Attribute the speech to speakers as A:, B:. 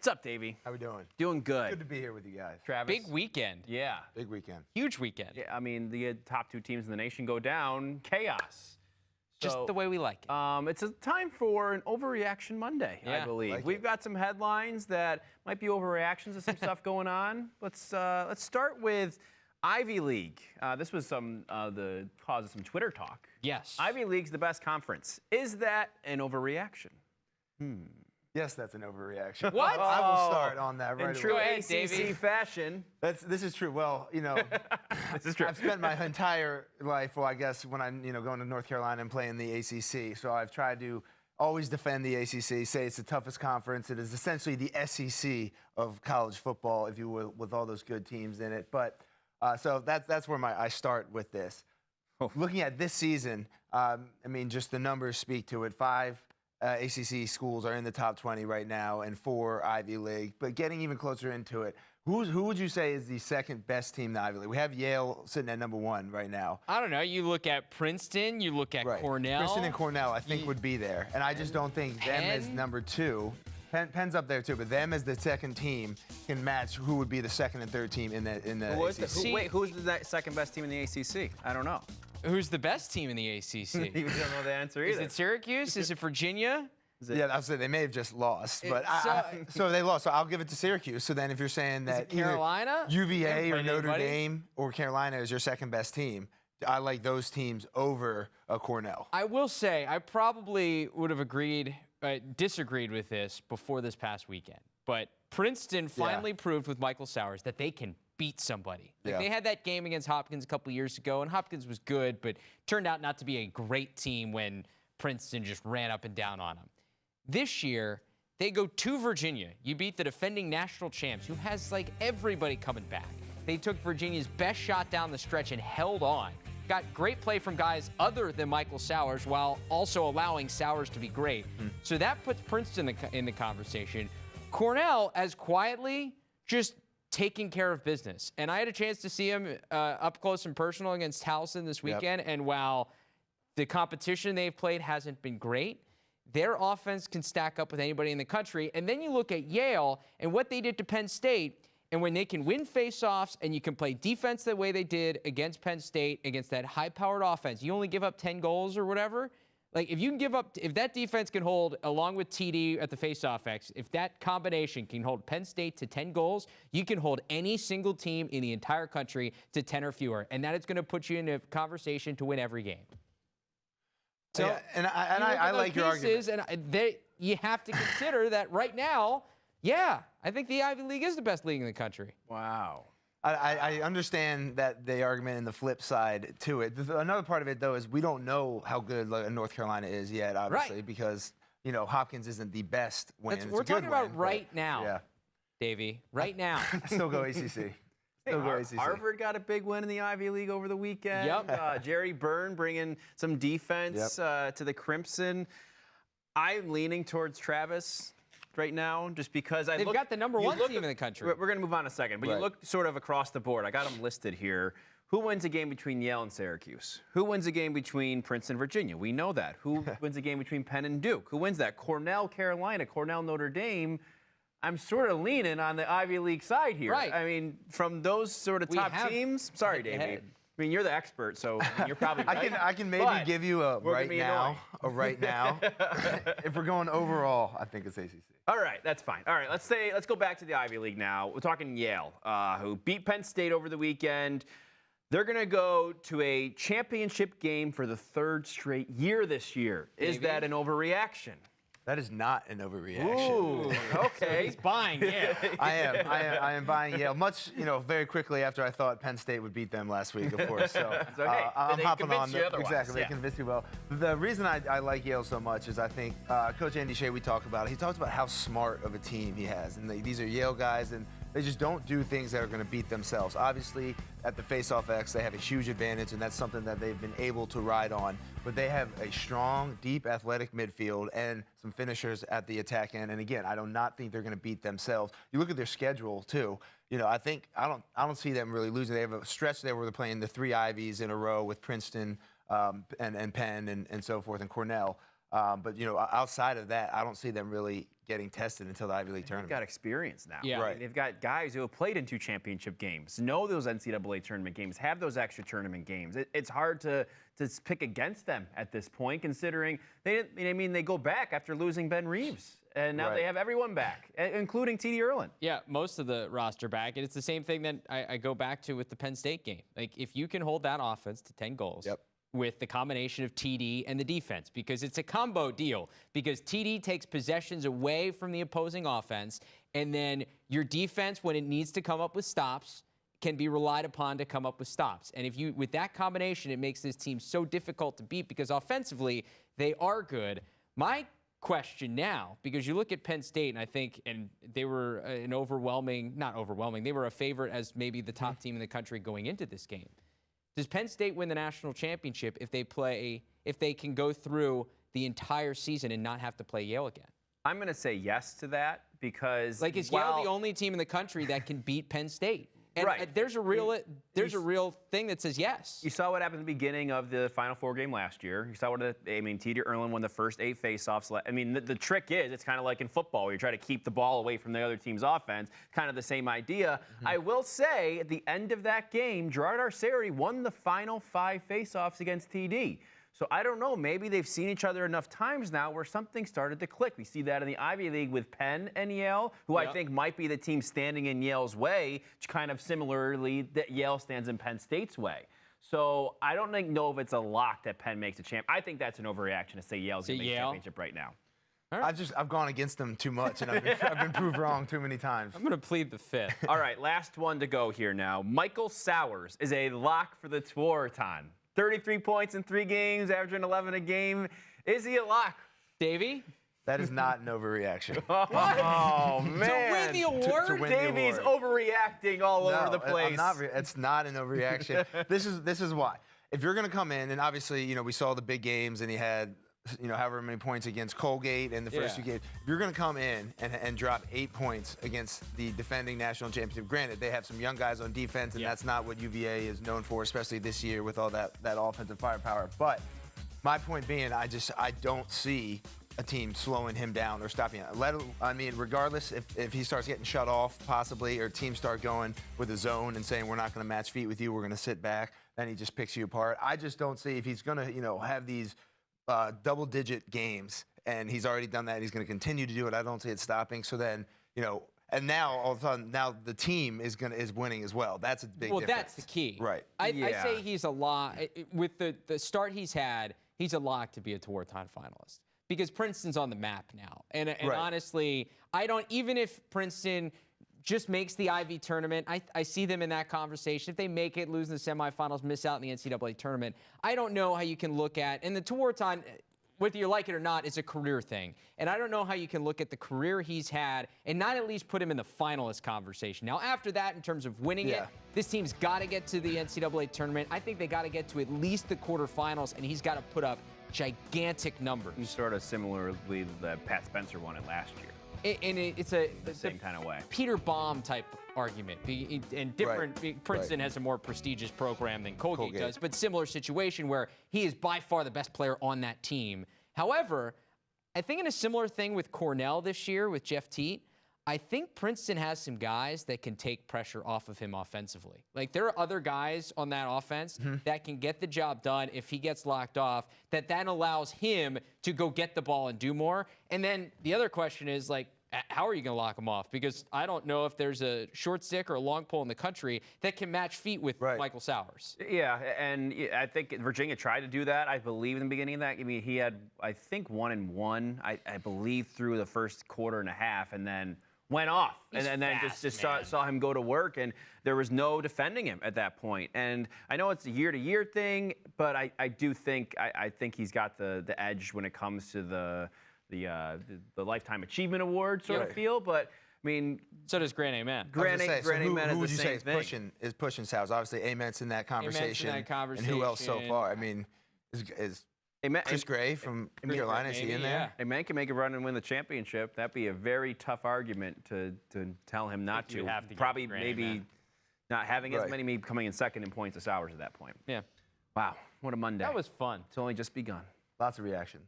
A: What's up, Davey?
B: How we doing?
A: Doing good.
B: Good to be here with you guys.
A: Travis?
C: Big weekend.
A: Yeah.
B: Big weekend.
C: Huge weekend.
A: Yeah, I mean, the top two teams in the nation go down. Chaos.
C: Just the way we like it.
A: It's a time for an Overreaction Monday, I
C: Yeah.
A: believe.
B: Like
A: We've
B: it.
A: got some headlines that might be overreactions to some stuff going on. Let's start with Ivy League. This was the cause of some Twitter talk.
C: Yes.
A: Ivy League's the best conference. Is that an overreaction?
B: Yes, that's an overreaction.
C: What?
B: I will start on that right
A: In true
B: away.
C: ahead,
A: ACC
C: Davey.
A: fashion.
B: This is true. Well,
A: This is true.
B: I've spent my entire life, well, I guess, when I'm going to North Carolina and playing the ACC. So I've tried to always defend the ACC, say it's the toughest conference. It is essentially the SEC of college football, if you will, with all those good teams in it. But so that's where I start with this. Looking at this season, I mean, just the numbers speak to it. 5 ACC schools are in the top 20 right now, and 4 Ivy League. But getting even closer into it, who would you say is the second best team in the Ivy League? We have Yale sitting at #1 right now.
C: I don't know. You look at Princeton. You look at Cornell.
B: Princeton and Cornell, I think, would be there. And I just don't think them as #2. Penn's up there, too, but them as the second team can match who would be the second and third team in the ACC.
A: Who's the second best team in the ACC? I don't know.
C: Who's the best team in the ACC?
A: You don't know the answer either.
C: Is it Syracuse? Is it Virginia?
B: Yeah, I'll say they may have just lost, but
C: So
B: they lost. So I'll give it to Syracuse. So then, if you're saying that
C: Carolina?
B: either UVA or
C: Haven't played
B: Notre
C: anybody.
B: Dame or Carolina is your second best team, I like those teams over Cornell.
C: I will say I probably would have disagreed with this before this past weekend. But Princeton finally proved with Michael Sowers that they can beat somebody. Like they had that game against Hopkins a couple years ago, and Hopkins was good, but turned out not to be a great team when Princeton just ran up and down on them. This year, they go to Virginia. You beat the defending national champs, who has like everybody coming back. They took Virginia's best shot down the stretch and held on. Got great play from guys other than Michael Sowers, while also allowing Sowers to be great. So that puts Princeton in the conversation. Cornell, as quietly, just taking care of business. And I had a chance to see him up close and personal against Towson this weekend. And while the competition they've played hasn't been great, their offense can stack up with anybody in the country. And then you look at Yale and what they did to Penn State, and when they can win faceoffs and you can play defense the way they did against Penn State, against that high-powered offense, you only give up 10 goals or whatever. Like, if you can give up, if that defense can hold, along with TD at the faceoff X, if that combination can hold Penn State to 10 goals, you can hold any single team in the entire country to 10 or fewer. And that is going to put you in a conversation to win every game. So,
B: I like your argument.
C: And you have to consider that right now, I think the Ivy League is the best league in the country.
A: Wow.
B: I understand that the argument and the flip side to it. Another part of it, though, is we don't know how good North Carolina is yet, obviously, because Hopkins isn't the best win.
C: We're talking about right now, Davey. Right now.
B: Still go ACC.
A: Harvard got a big win in the Ivy League over the weekend.
C: Yep.
A: Jerry Byrne bringing some defense to the Crimson. I'm leaning towards Travis right now, just because
C: they've got the #1 team in the country.
A: We're going to move on in a second, but you look sort of across the board. I got them listed here. Who wins a game between Yale and Syracuse? Who wins a game between Princeton and Virginia? We know that. Who wins a game between Penn and Duke? Who wins that? Cornell, Carolina, Cornell, Notre Dame. I'm sort of leaning on the Ivy League side here.
C: Right.
A: I mean, from those sort of top teams. Sorry, Davey. I mean, you're the expert, so you're probably right.
B: I can maybe give you a right now. If we're going overall, I think it's ACC.
A: All right, that's fine. All right, let's go back to the Ivy League now. We're talking Yale, who beat Penn State over the weekend. They're going to go to a championship game for the 3rd straight year this year. Is that an overreaction?
B: That is not an overreaction.
A: Ooh, okay.
C: He's buying,
B: I am buying Yale. Much, very quickly after I thought Penn State would beat them last week, of course. So
A: okay.
B: I'm
A: They
B: hopping on.
A: Exactly.
B: They convinced me well. The reason I like Yale so much is I think Coach Andy Shea, we talk about it. He talks about how smart of a team he has, and these are Yale guys, and they just don't do things that are going to beat themselves. Obviously, at the face-off X, they have a huge advantage, and that's something that they've been able to ride on. But they have a strong, deep, athletic midfield and some finishers at the attack end. And again, I do not think they're going to beat themselves. You look at their schedule too. I don't see them really losing. They have a stretch there where they're playing the 3 Ivies in a row with Princeton and Penn and so forth, and Cornell. But, outside of that, I don't see them really getting tested until the Ivy League
A: They've
B: tournament.
A: got experience now.
C: Yeah.
B: Right.
A: They've got guys who have played in 2 championship games, know those NCAA tournament games, have those extra tournament games. It's hard to pick against them at this point, considering they go back after losing Ben Reeves. And now they have everyone back, including T.D. Erlin.
C: Yeah, most of the roster back. And it's the same thing that I go back to with the Penn State game. Like, if you can hold that offense to 10 goals with the combination of TD and the defense, because it's a combo deal, because TD takes possessions away from the opposing offense, and then your defense, when it needs to come up with stops, can be relied upon to come up with stops. And with that combination, it makes this team so difficult to beat, because offensively, they are good. My question now, because you look at Penn State, and they were not overwhelming, they were a favorite as maybe the top team in the country going into this game. Does Penn State win the national championship if they can go through the entire season and not have to play Yale again?
A: I'm going to say yes to that, because
C: is Yale the only team in the country that can beat Penn State? And there's a real thing that says yes.
A: You saw what happened at the beginning of the Final Four game last year. You saw T.D. Erlin won the first 8 faceoffs. The trick is, it's kind of like in football, where you try to keep the ball away from the other team's offense. Kind of the same idea. I will say, at the end of that game, Gerard Arceri won the final 5 faceoffs against T.D. So I don't know, maybe they've seen each other enough times now where something started to click. We see that in the Ivy League with Penn and Yale, who I think might be the team standing in Yale's way, kind of similarly that Yale stands in Penn State's way. So I don't know if it's a lock that Penn makes a champ. I think that's an overreaction to say Yale's going to make a championship right now.
B: I've gone against them too much, and I've been proved wrong too many times.
C: I'm going to plead the 5th.
A: All right, last one to go here now. Michael Sowers is a lock for the Tewaaraton. 33 points in 3 games, averaging 11 a game. Is he a lock?
C: Davey?
B: That is not an overreaction.
A: Oh, man.
C: To win the award?
B: To win
A: Davey's
B: the award.
A: overreacting all over the place.
B: It's not an overreaction. This is why. If you're going to come in, and obviously, we saw the big games, and he had, however many points against Colgate in the first 2 games. If you're going to come in and drop 8 points against the defending national championship, granted, they have some young guys on defense, and that's not what UVA is known for, especially this year with all that offensive firepower. But my point being, I don't see a team slowing him down or stopping him. Regardless, if he starts getting shut off, possibly, or teams start going with a zone and saying, we're not going to match feet with you, we're going to sit back, then he just picks you apart. I just don't see, if he's going to, have these double-digit games, and he's already done that. He's going to continue to do it. I don't see it stopping. So then, and now all of a sudden, now the team is winning as well. That's a big difference.
C: Well, that's the key.
B: Right.
C: I say he's a lock. With the start he's had, he's a lock to be a Tewaaraton finalist, because Princeton's on the map now. And honestly, even if Princeton just makes the Ivy tournament, I see them in that conversation. If they make it, lose in the semifinals, miss out in the NCAA tournament, I don't know how you can look at, and the Tewaaraton, whether you like it or not, is a career thing. And I don't know how you can look at the career he's had and not at least put him in the finalist conversation. Now, after that, in terms of winning it, this team's got to get to the NCAA tournament. I think they got to get to at least the quarterfinals, and he's got to put up gigantic numbers.
A: Sort of similarly that Pat Spencer won it last year.
C: And it's the
A: same kind of way.
C: Peter Baum type argument. And different, Princeton has a more prestigious program than Colgate does, but similar situation where he is by far the best player on that team. However, I think in a similar thing with Cornell this year with Jeff Teat, I think Princeton has some guys that can take pressure off of him offensively. Like, there are other guys on that offense that can get the job done if he gets locked off, that allows him to go get the ball and do more. And then the other question is, like, how are you going to lock him off? Because I don't know if there's a short stick or a long pole in the country that can match feet with Michael Sowers.
A: Yeah, and I think Virginia tried to do that, I believe, in the beginning of that. I mean, he had, I think, 1-1, I believe, through the first quarter and a half, and then went off, and then just saw him go to work, and there was no defending him at that point. And I know it's a year-to-year thing, but I do think I think he's got the edge when it comes to the Lifetime Achievement Award sort of feel. But I mean,
C: so does Grant Amen.
A: Grant Amen
B: who would
A: is
B: you
A: the
B: say
A: same thing.
B: is pushing Sowers? Obviously, Amen's in that conversation. And who else so far? I mean, is Chris Gray from Carolina, is he in there?
A: Amen can make a run and win the championship. That'd be a very tough argument to tell him not to. Probably maybe not having as many, maybe coming in second in points as Sowers at that point.
C: Yeah.
A: Wow, what a Monday.
C: That was fun.
A: It's only just begun.
B: Lots of reactions.